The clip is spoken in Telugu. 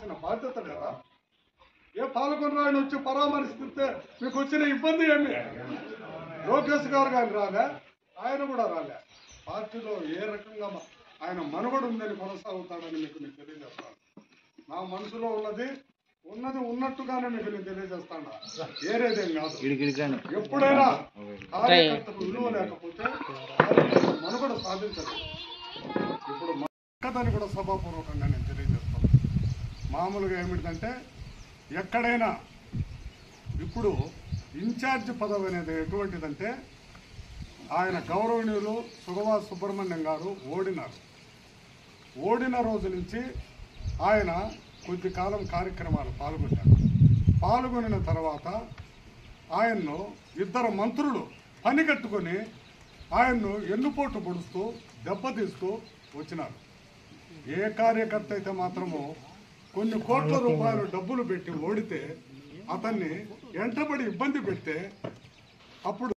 చూడాల్సిన బాధ్యత లేదా? ఏ పాల్గొనరాయని వచ్చి పరామర్శిస్తే మీకు వచ్చిన ఇబ్బంది ఏమి? లోకేష్ గారు కానీ రాలే, ఆయన కూడా రాలే. పార్టీలో ఏ రకంగా ఆయన మనుగడ ఉందని కొనసాగుతాడని మీకు నేను తెలియజేస్తాను. నా మనసులో ఉన్నది ఉన్నట్టుగానే మీకు నేను తెలియజేస్తాను. ఏరేదేం కాదు. ఎప్పుడైనా కార్యకర్తకు విలువ లేకపోతే మనుగడ సాధించదు. ఇప్పుడు దాన్ని కూడా సభాపూర్వకంగా నేను తెలియజేస్తాను. మామూలుగా ఏమిటంటే ఎక్కడైనా ఇప్పుడు ఇన్ఛార్జ్ పదవి అనేది ఎటువంటిదంటే ఆయన గౌరవనీయులు సుగవాస సుబ్రహ్మణ్యం గారు ఓడిన రోజు నుంచి ఆయన కొద్ది కాలం కార్యక్రమాలు పాల్గొనిన తర్వాత ఆయన్ను ఇద్దరు మంత్రులు పని కట్టుకొని ఆయన్ను ఎన్నుపోటు పొడుస్తూ దెబ్బతీస్తూ వచ్చినారు. ఏ కార్యకర్త అయితే మాత్రమో కొన్ని కోట్ల రూపాయలు డబ్బులు పెట్టి ఓడితే అతన్ని వెంటబడి ఇబ్బంది పెడితే అప్పుడు